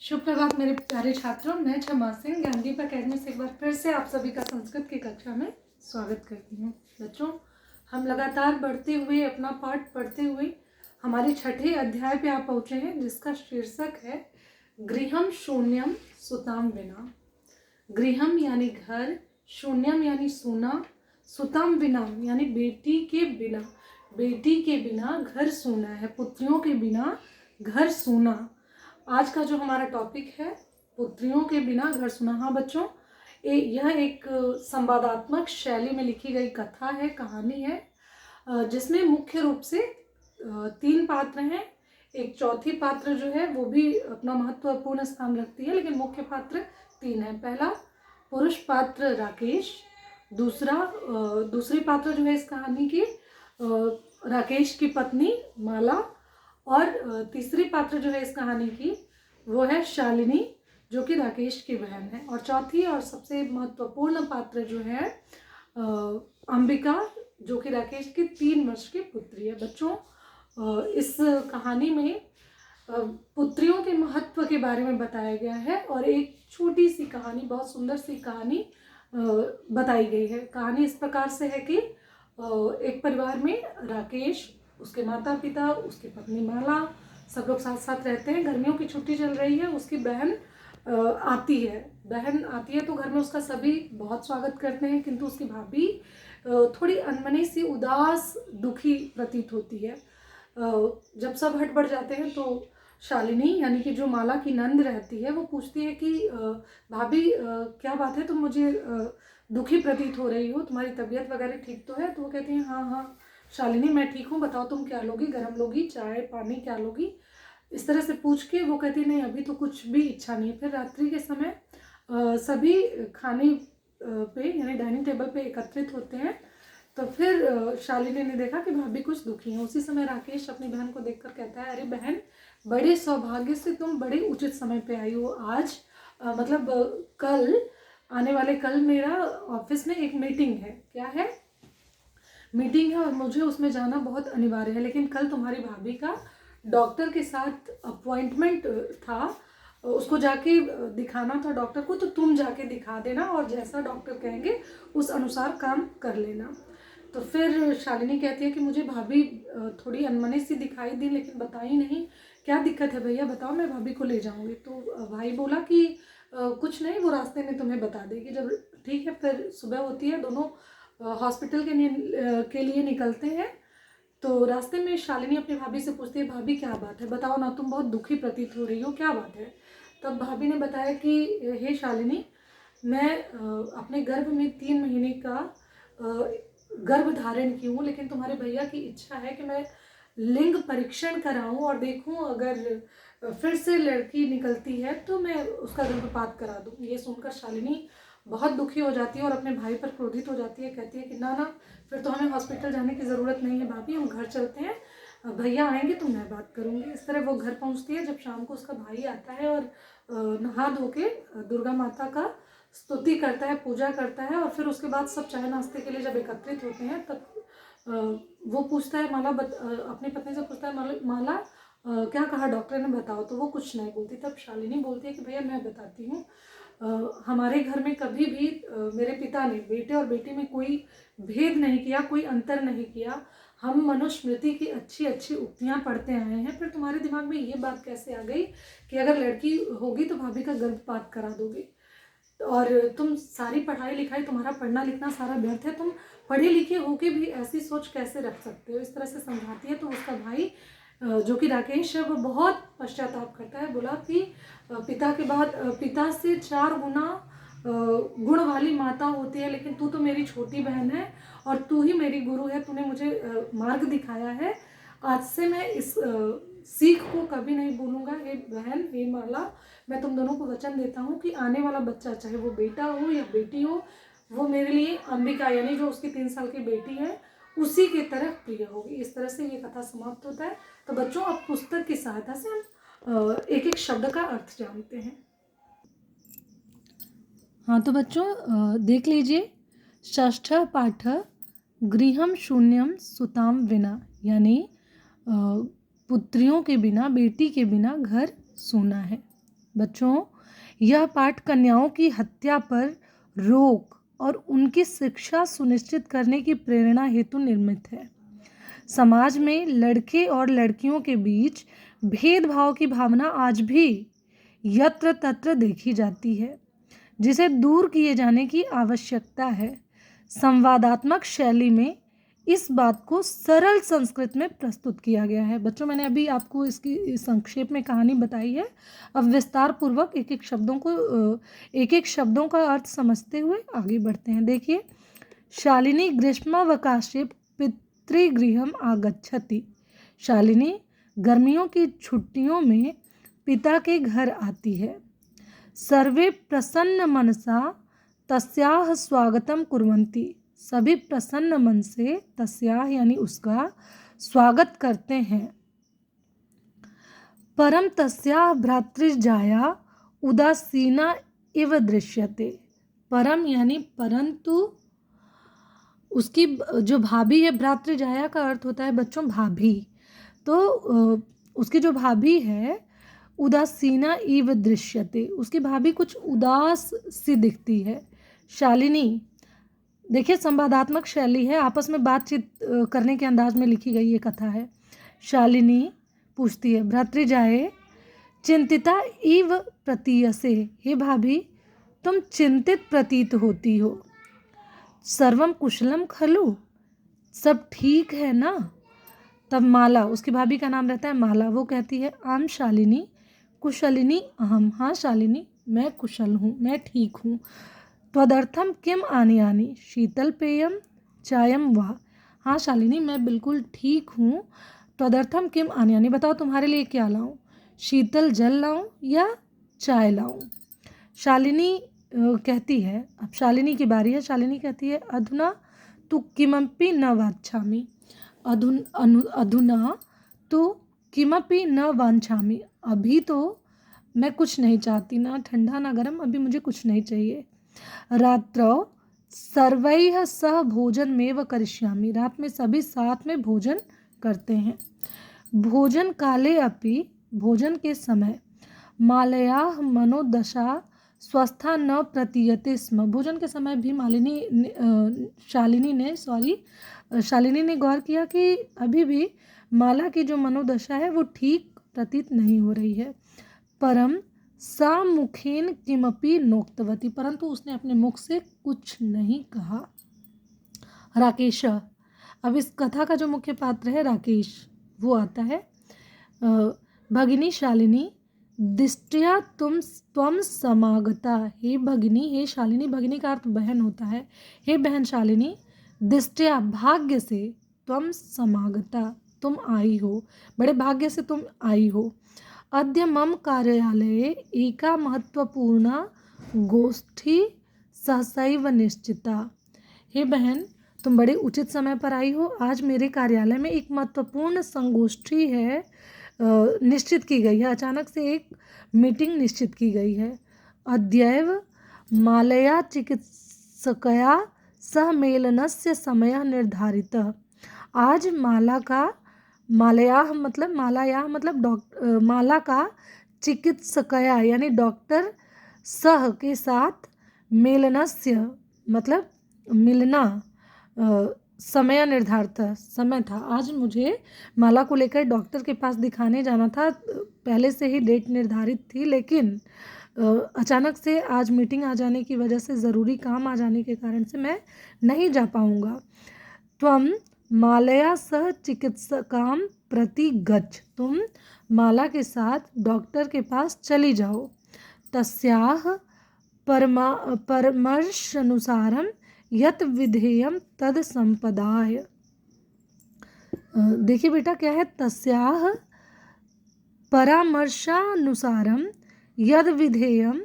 शुभ प्रभात मेरे प्यारे छात्रों। मैं क्षमा सिंह ज्ञानदीप अकेडमी से एक बार फिर से आप सभी का संस्कृत की कक्षा में स्वागत करती हूँ। बच्चों, हम लगातार बढ़ते हुए अपना पाठ पढ़ते हुए हमारे छठे अध्याय पे आप पहुँचे हैं, जिसका शीर्षक है गृहम शून्यम सुताम विना। गृहम यानी घर, शून्यम यानी सूना, सुताम विना यानी बेटी के बिना। बेटी के बिना घर सूना है, पुत्रियों के बिना घर सूना। आज का जो हमारा टॉपिक है, पुत्रियों के बिना घर सूना। हाँ बच्चों, यह एक संवादात्मक शैली में लिखी गई कथा है, कहानी है, जिसमें मुख्य रूप से 3 पात्र हैं। एक चौथी पात्र जो है वो भी अपना महत्वपूर्ण स्थान रखती है, लेकिन मुख्य पात्र 3 है। पहला पुरुष पात्र राकेश, दूसरी पात्र जो है इस कहानी की राकेश की पत्नी माला, और तीसरी पात्र जो है इस कहानी की वो है शालिनी, जो कि राकेश की बहन है। और चौथी और सबसे महत्वपूर्ण पात्र जो है अंबिका, जो कि राकेश की 3 वर्ष की पुत्री है। बच्चों, इस कहानी में पुत्रियों के महत्व के बारे में बताया गया है और एक छोटी सी कहानी, बहुत सुंदर सी कहानी बताई गई है। कहानी इस प्रकार से है कि एक परिवार में राकेश, उसके माता पिता, उसकी पत्नी माला, सब लोग साथ साथ रहते हैं। गर्मियों की छुट्टी चल रही है, उसकी बहन आती है तो घर में उसका सभी बहुत स्वागत करते हैं, किंतु उसकी भाभी थोड़ी अनमनी सी, उदास, दुखी प्रतीत होती है। जब सब हट बढ़ जाते हैं तो शालिनी यानी कि जो माला की नंद रहती है वो पूछती है कि भाभी क्या बात है, तुम मुझे दुखी प्रतीत हो रही हो, तुम्हारी तबीयत वगैरह ठीक तो है? तो वो कहती है हाँ हाँ शालिनी मैं ठीक हूँ, बताओ तुम क्या लोगी, गर्म लोगी, चाय पानी क्या लोगी? इस तरह से पूछ के वो कहती नहीं अभी तो कुछ भी इच्छा नहीं है। फिर रात्रि के समय सभी खाने पे यानी डाइनिंग टेबल पे एकत्रित होते हैं। तो फिर शालिनी ने देखा कि भाभी कुछ दुखी हैं। उसी समय राकेश अपनी बहन को देखकर कहता है, अरे बहन, बड़े सौभाग्य से तुम बड़े उचित समय पे आई हो। आज कल, आने वाले कल मेरा ऑफिस में एक मीटिंग है। क्या है? मीटिंग है और मुझे उसमें जाना बहुत अनिवार्य है, लेकिन कल तुम्हारी भाभी का डॉक्टर के साथ अपॉइंटमेंट था, उसको जाके दिखाना था डॉक्टर को, तो तुम जाके दिखा देना और जैसा डॉक्टर कहेंगे उस अनुसार काम कर लेना। तो फिर शालिनी कहती है कि मुझे भाभी थोड़ी अनमनी सी दिखाई दी, लेकिन बताई नहीं, क्या दिक्कत है भैया बताओ, मैं भाभी को ले जाऊंगी। तो भाई बोला कि कुछ नहीं, वो रास्ते में तुम्हें बता देगी। जब ठीक है, फिर सुबह होती है, दोनों हॉस्पिटल के लिए निकलते हैं। तो रास्ते में शालिनी अपनी भाभी से पूछती है, भाभी क्या बात है, बताओ ना, तुम बहुत दुखी प्रतीत हो रही हो, क्या बात है? तब भाभी ने बताया कि हे शालिनी, मैं अपने गर्भ में 3 महीने का गर्भ धारण की हूँ, लेकिन तुम्हारे भैया की इच्छा है कि मैं लिंग परीक्षण कराऊं और देखूं अगर फिर से लड़की निकलती है तो मैं उसका गर्भपात करा दूं। ये सुनकर शालिनी बहुत दुखी हो जाती है और अपने भाई पर क्रोधित हो जाती है। कहती है कि ना ना, फिर तो हमें हॉस्पिटल जाने की ज़रूरत नहीं है भाभी, हम घर चलते हैं, भैया आएंगे तो मैं बात करूँगी। इस तरह वो घर पहुँचती है। जब शाम को उसका भाई आता है और नहा धो के दुर्गा माता का स्तुति करता है, पूजा करता है, और फिर उसके बाद सब चाय नाश्ते के लिए जब एकत्रित होते हैं तब वो पूछता है, अपनी पत्नी से पूछता है, माला क्या कहा डॉक्टर ने, बताओ। तो वो कुछ नहीं बोलती। तब शालिनी बोलती है कि भैया मैं बताती हूँ, हमारे घर में कभी भी मेरे पिता ने बेटे और बेटी में कोई भेद नहीं किया, कोई अंतर नहीं किया। हम मनुस्मृति की अच्छी अच्छी उक्तियाँ पढ़ते आए हैं। फिर तुम्हारे दिमाग में ये बात कैसे आ गई कि अगर लड़की होगी तो भाभी का गर्भपात करा दोगे? और तुम सारी पढ़ाई लिखाई, तुम्हारा पढ़ना लिखना सारा व्यर्थ है, तुम पढ़े लिखे होके भी ऐसी सोच कैसे रख सकते हो? इस तरह से समझाती है। तो उसका भाई जो कि राकेश है, वो बहुत पश्चाताप करता है। बोला कि पिता के बाद पिता से 4 गुना गुण वाली माता होती है, लेकिन तू तो मेरी छोटी बहन है और तू ही मेरी गुरु है, तूने मुझे मार्ग दिखाया है। आज से मैं इस सीख को कभी नहीं भूलूंगा। हे बहन, हे माला, मैं तुम दोनों को वचन देता हूँ कि आने वाला बच्चा, चाहे वो बेटा हो या बेटी हो, वो मेरे लिए अंबिका यानी जो उसकी 3 साल की बेटी है उसी की तरह प्रिय होगी। इस तरह से ये कथा समाप्त होता है। तो बच्चों, अब पुस्तक की सहायता से हम एक एक शब्द का अर्थ जानते हैं। हाँ तो बच्चों, देख लीजिए, षष्ठ पाठ गृहम शून्यम सुताम विना, यानी पुत्रियों के बिना, बेटी के बिना घर सूना है। बच्चों, यह पाठ कन्याओं की हत्या पर रोक और उनकी शिक्षा सुनिश्चित करने की प्रेरणा हेतु निर्मित है। समाज में लड़के और लड़कियों के बीच भेदभाव की भावना आज भी यत्र तत्र देखी जाती है, जिसे दूर किए जाने की आवश्यकता है। संवादात्मक शैली में इस बात को सरल संस्कृत में प्रस्तुत किया गया है। बच्चों, मैंने अभी आपको इसकी संक्षेप में कहानी बताई है। अब विस्तार पूर्वक एक एक शब्दों का अर्थ समझते हुए आगे बढ़ते हैं। देखिए, शालिनी ग्रीष्मावकाशे पितृगृहम आगच्छति। शालिनी गर्मियों की छुट्टियों में पिता के घर आती है। सर्वे प्रसन्न मनसा तस्याह स्वागतम कुर्वन्ति। सभी प्रसन्न मन से तस्याह यानी उसका स्वागत करते हैं। परम तस्याह भ्रातृजाया उदासीना इव दृश्यते। परम यानी परंतु उसकी जो भाभी है, भ्रातृजाया का अर्थ होता है बच्चों भाभी। तो उसकी जो भाभी है उदासीना इव दृश्यते, उसकी भाभी कुछ उदास सी दिखती है। शालिनी, देखिए संवादात्मक शैली है, आपस में बातचीत करने के अंदाज में लिखी गई ये कथा है। शालिनी पूछती है, भ्रातृजाए चिंतिता इव प्रतीयसे। हे भाभी, तुम चिंतित प्रतीत होती हो। सर्वम कुशलम खलु, सब ठीक है ना। तब माला, उसकी भाभी का नाम रहता है माला, वो कहती है, आम शालिनी कुशलिनी अहम। हाँ शालिनी, मैं कुशल हूँ, मैं ठीक हूँ। त्वदर्थम किम आनयानि, शीतल पेयम चायम वा। हाँ शालिनी, मैं बिल्कुल ठीक हूँ। त्वदर्थम किम आनयानि, बताओ तुम्हारे लिए क्या लाऊं, शीतल जल लाऊं या चाय लाऊं। शालिनी कहती है, अब शालिनी की बारी है। शालिनी कहती है, अधुना तु किमपि न वाञ्छामि। अधुना तु किमपि न वाञ्छामि, अभी तो मैं कुछ नहीं चाहती, ना ठंडा ना गर्म, अभी मुझे कुछ नहीं चाहिए। रात्रौ सर्वैः सह भोजनमेव करिष्यामि, रात में सभी साथ में भोजन करते हैं। भोजन काले अपि, भोजन के समय, मालयाः मनोदशा स्वस्था न प्रतीयते स्म। भोजन के समय भी शालिनी ने गौर किया कि अभी भी माला की जो मनोदशा है वो ठीक प्रतीत नहीं हो रही है। परम सा मुखेन किमपि नोक्तवती, परंतु उसने अपने मुख से कुछ नहीं कहा। राकेश, अब इस कथा का जो मुख्य पात्र है राकेश, वो आता है। भगिनी शालिनी दिष्ट्या त्वम समागता। हे भगिनी, हे शालिनी, भगिनी का अर्थ बहन होता है। हे बहन शालिनी, दिष्ट्या भाग्य से, त्वम समागता तुम आई हो, बड़े भाग्य से तुम आई हो। अद्य मम कार्यालये एका महत्वपूर्ण गोष्ठी सहसैव निश्चिता। हे बहन, तुम बड़े उचित समय पर आई हो। आज मेरे कार्यालय में एक महत्वपूर्ण संगोष्ठी है, निश्चित की गई है। अचानक से एक मीटिंग निश्चित की गई है। अद्यैव मालया चिकित्सकया सह मेलनस्य समयः निर्धारितः। आज मालयाः मतलब माला का चिकित्सकया यानी डॉक्टर सह के साथ मेलनस्य मतलब मिलना समय निर्धारित समय था। आज मुझे माला को लेकर डॉक्टर के पास दिखाने जाना था। पहले से ही डेट निर्धारित थी, लेकिन अचानक से आज मीटिंग आ जाने की वजह से, ज़रूरी काम आ जाने के कारण से मैं नहीं जा पाऊँगा। त्वम मालया सह चिकित्सकां प्रति गच्छ, तुम माला के साथ डॉक्टर के पास चली जाओ। तस्याह परामर्शानुसारं यत विधेयं तद संपदाय। देखिए बेटा, क्या है, तस्याह परामर्शानुसारं यद विधेयं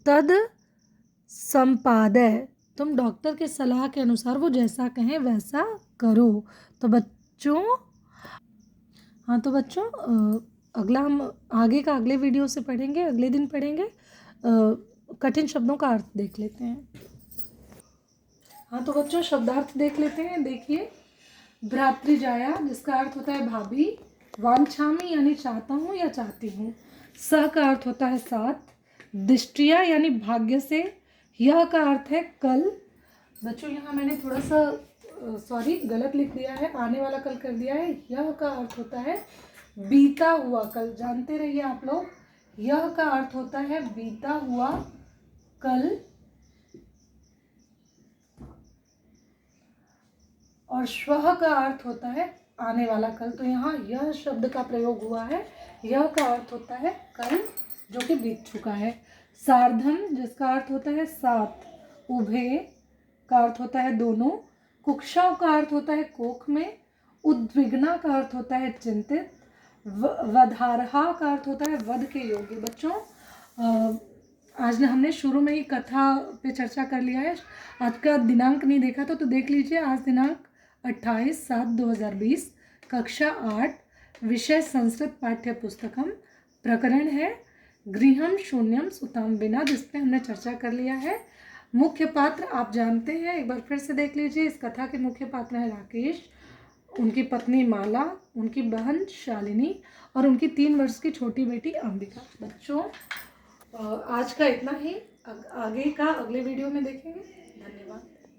तद संपादय। तुम डॉक्टर के सलाह के अनुसार वो जैसा कहें वैसा करो। तो बच्चों अगला हम आगे का अगले वीडियो से पढ़ेंगे, अगले दिन पढ़ेंगे। कठिन शब्दों का अर्थ देख लेते हैं। हाँ तो बच्चों, शब्दार्थ देख लेते हैं। देखिए, भ्रातृजाया जिसका अर्थ होता है भाभी, वांछामी यानी चाहता हूँ या चाहती हूँ, सह का अर्थ होता है साथ, दिष्टिया यानी भाग्य से, यह का अर्थ है कल। बच्चों यहाँ मैंने थोड़ा सा सॉरी गलत लिख दिया है, आने वाला कल कर दिया है। यह का अर्थ होता है बीता हुआ कल, जानते रहिए आप लोग। यह का अर्थ होता है बीता हुआ कल, और श्वः का अर्थ होता है आने वाला कल। तो यहाँ यह शब्द का प्रयोग हुआ है। यह का अर्थ होता है कल जो कि बीत चुका है। सार्धम जिसका अर्थ होता है साथ, उभे का अर्थ होता है दोनों, कुक्षाव का अर्थ होता है कोख में, उद्विग्ना का अर्थ होता है चिंतित, वधारहा का अर्थ होता है वध के योग्य। बच्चों आज ना हमने शुरू में ही कथा पे चर्चा कर लिया है। आज का दिनांक नहीं देखा तो देख लीजिए। आज दिनांक 28/7/2020, कक्षा 8, विषय संस्कृत पाठ्य पुस्तकम, प्रकरण है गृहम शून्यम सुताम बिना, जिस पे हमने चर्चा कर लिया है। मुख्य पात्र आप जानते हैं, एक बार फिर से देख लीजिए। इस कथा के मुख्य पात्र हैं राकेश, उनकी पत्नी माला, उनकी बहन शालिनी और उनकी 3 वर्ष की छोटी बेटी अंबिका। बच्चों आज का इतना ही, आगे का अगले वीडियो में देखेंगे। धन्यवाद।